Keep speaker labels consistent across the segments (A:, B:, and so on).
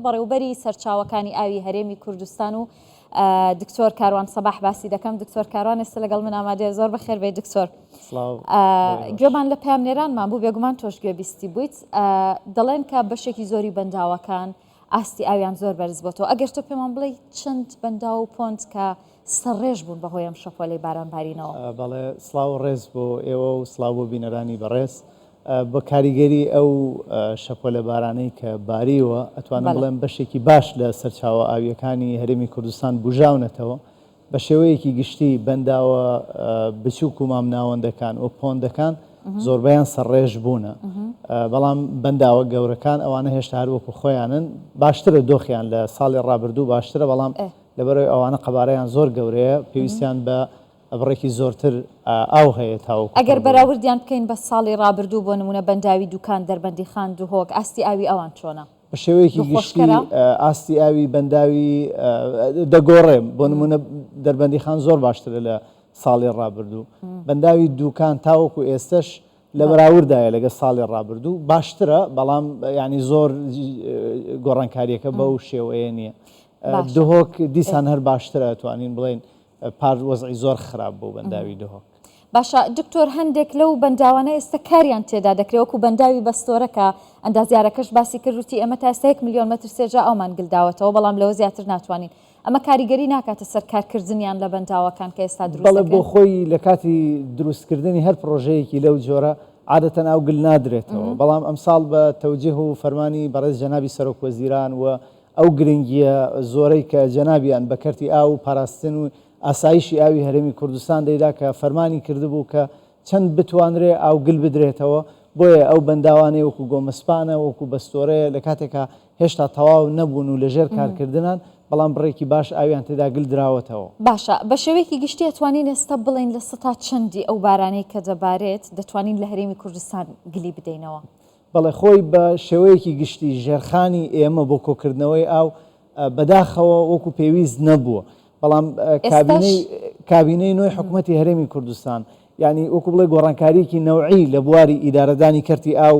A: بەڕێوەبەری سەرچاوەکانی ئاوی هەرێمی کوردستان و دکتۆر کاروان سەباح باسی دەکەم. دکتۆر کاروان ئێستا لەگەڵ من ئامادەیە. زۆر بەخێر بێت دکتۆر. گوێمان لە پامنێرانمان بوو، بێگومان تۆش گوێبیستی بوویت. دەڵێن کە بەشێکی زۆری بەنداوەکان ئاستی ئاویان زۆر بەرز بۆتەوە. ئەگەر تۆ پێمان بڵێ چەند بەنداو و پۆنت کە سەرڕێژ بوون بەهۆی ئەم شەپۆلەی بارانبارینەوە؟
B: بەڵێ سڵاو ڕێز بۆ ئێوە و سڵاو بۆ بینەرانی بەڕێز. بە کاریگەری ئەو شەپۆلە بارانەی کە باریوە ئەتوانم بڵێم بەشێکی باش لە سەرچاوە ئاویەکانی هەرێمی کوردستان بژاونەتەوە بە شێوەیەکی گشتی بەنداوە بچووک و مامناوەندەکان و پۆندەکان زۆربەیان سەرڕێژ بوونە، بەڵام بەنداوە گەورەکان ئەوانە هێشتا هەروەکو خۆیانن. باشترە دۆخیان لە ساڵی ڕابردوو باشترە، بەڵام لەبەرەوەی ئەوانە قەبارەیان زۆر گەورەیە پێویستیان بە بڕێکی زۆرتر ئاو هەیە تاوەکو.
A: ئەگەر بەراوردیان بکەین بە ساڵی ڕابردوو بۆ نمونە بەنداوی دوکان دەربەندی خان دوهۆک ئاستی ئاوی ئەوان چۆنە؟
B: بە شێوەیەکی گشتی ئاستی ئاوی بەنداوی دەگۆڕێم. بۆ نمونە دەربەندی خان زۆر باشترە لە ساڵی ڕابردوو. بەنداوی دوکان تاوەکو ئێستش لە بەراوردایە لەگە ساڵی ڕابردوو باشترە، بەڵام ینی زۆر گۆڕانکاریەکە بەو شێوەیە نییە. دهۆک دیسان هەر باشترە، توانین بڵێن پار وەزعی زۆر خراپ بۆ بەنداوی دهۆک.
A: باشە دکتۆر، هەندێک لەو بەنداوانە ئێستا کاریان تێدا دەکرێت وەکو بەنداوی بەستۆرەکە ئەندازیارەکەش باسی کردوتی ئەمە تا ئێستا 1 میلیۆن مەتر سێجا ئەومان گلداوەتەوە، بەڵام لەوە زیاتر ناتوانین. ئەمە کاریگەری ناکاتە سەر کارکردنیان لە بەنداوەکان کە ئێستا دروست
B: دەکەن؟ بۆ خۆی لە کاتی دروستکردنی هەر پرۆژەیەکی لەو جۆرە عادەتەن ئاو گل نادرێتەوە، بەڵام ئەمساڵ بە تەوجیه و فەرمانی بەڕێز جەنابی سەرۆکوەزیران و ئەو گرنگیە زۆرەی کە جەنابیان بە کەرتی ئاو و پاراستن و ئاسایشی ئاوی هەرێمی کوردستان دەیدا کە فەرمانی کردبوو کە چەند بتوانرێ ئاو گل بدرێتەوە. بۆیە ئەو بەنداوانەی وەکو گۆمەسپانە وەکو بەستۆرەیە لە کاتێکە هێشتا تەواو نەبوون و لەژێر کارکردنان، بەڵام بڕێکی باش ئاویان تێدا گل دراوەتەوە.
A: باشە، بە شێوەیەکی گشتی ئەتوانین ئێستا بڵین لە سەتا چەندی ئەو بارانەی کە دەبارێت دەتوانین لە هەرێمی کوردستان گلی بدەینەوە؟
B: بەڵێ خۆی بە شێوەیەکی گشتی ژێرخانی ئێمە بۆ کۆکردنەوەی ئاو بەداخەوە وەکو پێویست نەبووە، بەڵام کابینەی نوێی حکوومەتی هەرێمی کوردستان ینی وەکو بڵێ گۆڕانکاریکی نەوعی لە بواری ئیدارەدانی کەرتی ئاو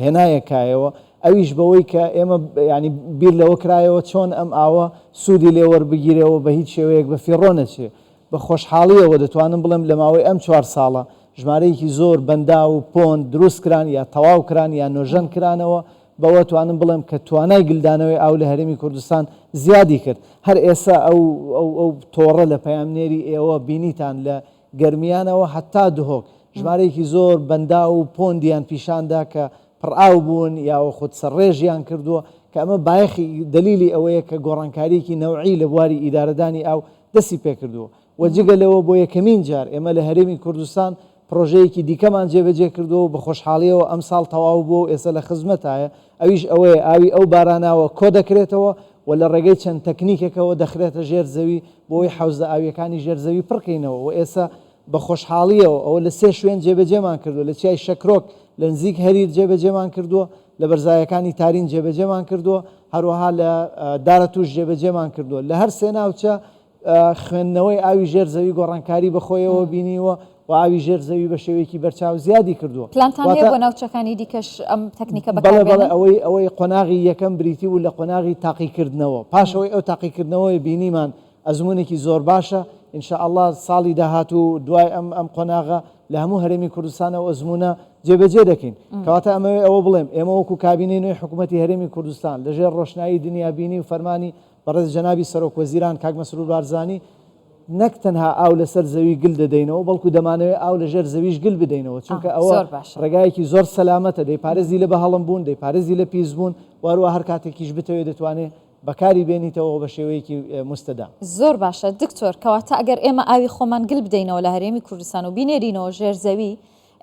B: هێنایەکایەوە. ئەویش بەوەی کە ئێمە ینی بیر لەوە کرایەوە چۆن ئەم ئاوە سوودی لێوەربگیرەوە بە هیچ شێوەیەک بە فیڕۆ نەچێ. بە خۆشحاڵیەوە دەتوانم بڵێم لە ماوەی ئەم 4 ساڵە ژمارەیەکی زۆر بەندا و پۆند دروست کران یا تەواو کران یا نۆژەن کرانەوە، بەوە توانم بڵێم کە توانای گلدانەوەی ئاو لە هەرێمی کوردستان زیادی کرد. هەر ئێستا ئەو تۆڕە لە پەیامنێری ئێوە بینیتان لە گەرمیانەوە هەتا دهۆک ژمارەیەکی زۆر بەندا و پۆندیان پیشاندا کە پڕئاو بوون یاوە خود سەرڕێژیان کردووە، کە ئەمە بایەخی دلیلی ئەوەیە کە گۆڕانکاریکی نەوعی لە بواری ئیدارەدانی ئاو دەستی پێکردووە. وەجگە لەوە بۆ یەکەمین جار ئێمە لە هەرێمی کوردستان پرۆژەیەکی دیکەمان جێبەجێ کردەوە بە خۆشحاڵیەوە ئەم ساڵ تەواو بوو ئێستا لە خزمەتایە. ئەویش ئەوەیە ئاوی ئەو باراناوە کۆ دەکرێتەوە و لە ڕێگەی چەند تەکنیکێکەوە دەخرێتە ژێر زەوی بۆی حەوزە ئاویەکانی ژێر زەوی پڕکەینەوە. و ئێستا بە خۆشحاڵیەوە ئەوە لە 3 شوێن جێبەجێمان کردووە، لە چای شەکرۆک لە نزیک هەریر جێبەجێمان کردووە، لە بەرزایەکانی تارین جێبەجێمان کردووە، هەروەها لە دارە توش جێبەجێمان کردووە. لە هەر سێ ناوچە خوێندنەوەی ئاوی ژێر زەوی گۆڕانکاری بەخۆیەوە بینیوە و ئاوی ژێر زەوی بە شێوەیەکی بەرچاو زیادی کردووە.
A: پلانتان هەیە بۆ ناوچەکانی دیکەش ئەم تەکنیکە بەکاربێنن؟
B: ئەوەی قۆناغی یەکەم بریتی و لە قۆناغی تاقیکردنەوە. پاشەوەی ئەو تاقیکردنەوەی بینیمان ئەزمونێکی زۆر باشە. ئینشاءالله ساڵی داهاتوو دوای ئەم قۆناغە لە هەموو هەرێمی کوردستانەوە ئەزمونە جێبەجێ دەکەین. کەواتە ئەوە بڵێم ئێمە وەکو کابینەی نوێی حکوومەتی هەرێمی کوردستان لەژێر ڕۆشنایی دنیابینی و فەرمانی بەڕێز جەنابی سەرۆکوەزیران کاک مەسرور بارزانی نەک تەنها ئاو لەسەر زەوی گل دەدەینەوە، بەڵکو دەمانەوێت ئاو لە ژێر زەویش گل بدەینەوە، چونکە ئەوە ڕێگایەکی زۆر سەلامەتە، دەیپارێزی لە بەهەڵم بوون، دەیپارێزی لە پیسبوون، واروە هەر کاتێکیش بتەوێت دەتوانێت بەکاری بێنیتەوە بە شێوەیەکی مستەدا.
A: زۆر باشە دکتۆر، کەواتە ئەگەر ئێمە ئاوی خۆمان گل بدەینەوە لە هەرێمی کوردستان و بینێرینەوە ژێر زەوی،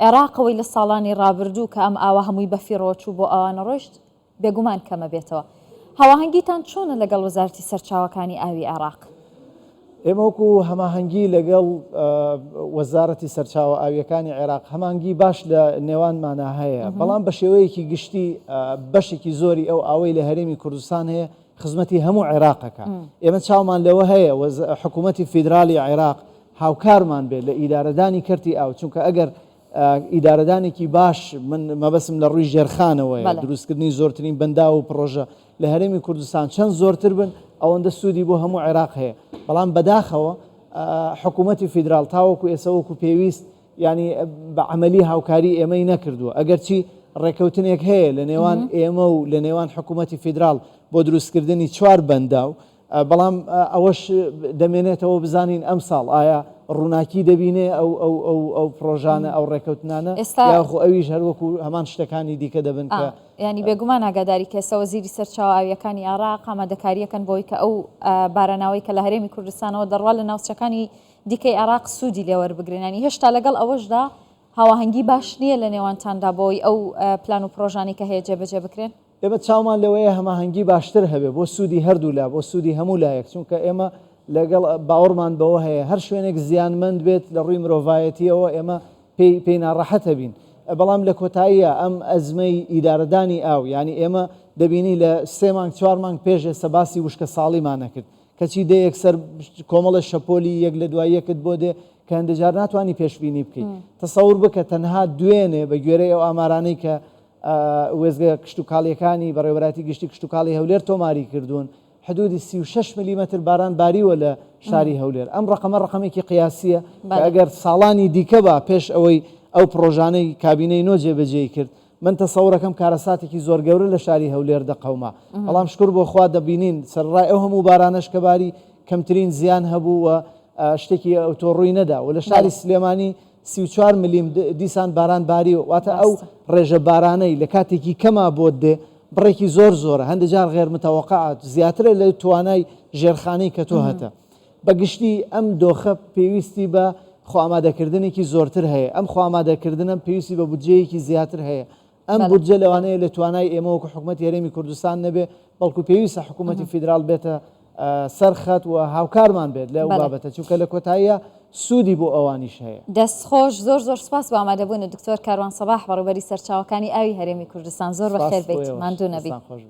A: عێراقەوەی لە ساڵانی ڕابردوو کە ئەم ئاوە هەمووی بەفیڕۆ چوو بۆ ئەوانە ڕۆشت بێگومان کەمە بێتەوە. هەواهەنگیتان چۆنە لەگەڵ وەزارەتی سەرچاوەکانی ئاوی عێراق؟
B: ئێمە وەکو هەماهەنگی لەگەڵ وەزارەتی سەرچاوە ئاویەکانی عێراق هەمانگی باش لە نێوانمانە هەیە، بەڵام بە شێوەیەکی گشتی بەشێکی زۆری ئەو ئاوەی لە هەرێمی کوردستان هەیە خزمەتی هەموو عێراقەکە. ئێمە چاومان لەوە هەیە حکوومەتی فیدرالی عێراق هاوکارمان بێت لە ئیدارەدانی کەرتی ئاو، چونکە ئەگەر ئیدارەدانێکی باش من مەبەسم لە ڕووی ژێرخانەوەیە دروستکردنی زۆرترین بەندا و پرۆژە لە هەرێمی کوردستان چەند زۆرتر بن ئەوەندە سوودی بۆ هەموو عێراق هەیە بەڵام بەداخەوە حکوومەتی فیدرال تاوەکو ئێستا وەکو پێویست ینی بە عملی هاوکاری ئێمەی نەکردووە ئەگەرچی ڕێکەوتنێک هەیە لە نێوان ئێمە و لە نێوان حکوومەتی فیدرال بۆ دروستکردنی 4 بەندا و بەڵام ئەوەش دەمێنێتەوە بزانین ئەم ساڵ ئایا ڕووناکی دەبینێ ئەو پرۆژانە ئەو ڕێکەوتنانە یاخۆ ئەویش هەروەکو هەمان شتەکانی دیکە دەبن کە
A: ینی بێگومان ئاگاداری کەسە وەزیری سەرچاوەکانی عێراق ئامادەکاریەکەن بۆی کە ئەو باراناوی کە لە هەرێمی کوردستانەوە دەڕوا لە ناوچەکانی دیکەی عێراق سوودی لێوەربگرێنانی هێشتا لەگەڵ ئەوەشدا هاوەهەنگی باش نییە لە نێوانتاندا بۆی ئەو پلان و پرۆژانی کە هەیە جێبەجێ بکرێن
B: ئێمە چاومان لەوەیە هەماهەنگی باشتر هەبێ بۆ سوودی هەردوو لا بۆ سوودی هەموو لایەک چونکە ئێمە لەگەڵ باوەڕمان بەوە هەیە هەر شوێنێک زیانمەند بێت لە ڕووی مرۆڤایەتیەوە ئێمە پێی ناڕەحەتە بین بەڵام لە کۆتاییە ئەم ئەزمەی ئیدارەدانی ئاو ینی ئێمە دەبینی لە 3 مانگ 4 مانگ پێش ئێستا باسی وشکە ساڵیمان نەکرد کەچی دە یەکسەر کۆمەڵە شەپۆلی یەک لە دوای یەکت بۆ دێ کە هەندێجار ناتوانانی پێشبینی بکەیت تەسەور بکە تەنها دوێنێ بە گوێرەی ئەو ئامارانەی کە وێزگە کشتتوکاڵیەکانی بەڕێوەبەتی گشتی کشتتوکاڵی هەولێر تۆماری کردوون حدودی 36 میلیمتر باران باریوە لە شاری هەولێر ئەم ڕقەمێکی قیاسیە ئەگەر ساڵانی دیکە بە پێش ئەوەی ئەو پرۆژانەی کابینەی نۆ جێبەجێ کرد من تەسەورەکەم کارەساتێکی زۆر گەورە لە شاری هەولێر دەقەوما بەڵام شکر بۆ خوا دەبینین سەرڕای ئەو هەموو بارانەش کە باری کەمترین زیان هەبوو و شتێکی ئۆتۆڕووی نەدا و لە شاری سلێمانی 34 میلیم دیسان باران باری واتە ئەو ڕێژە بارانەی لە کاتێکی کەما بۆ دێ بڕێکی زۆر زۆرە هەندێجار غێر متەوەقعات زیاترە لە توانای ژێرخانەی کە تۆ هەتە بەگشتی ئەم دۆخە پێویستی بە خۆئامادەکردنێکی زۆرتر هەیە ئەم خۆئامادەکردنم پێویستی بە بودجەیەکی زیاتر هەیە ئەم بودجە لەوانەیە لە توانای ئێمە وەکو حکوومەتی هەرێمی کوردستان نەبێ بەڵکو پێویستە حکوومەتی فیدرال بێتە سەرخەت و هاوکارمان بێت لە بابەتە چونکە لە کۆتاییە سوودی بۆ ئەوانیش هەیە
A: دەستخۆش زۆر سپاس بۆ ئامادەبوون دکتۆر کاروان سەباح بەڕێوەبەری سەرچاوەکانی ئاوی هەرێمی کوردستان زۆر بەخێر بیت ماندوو نەبی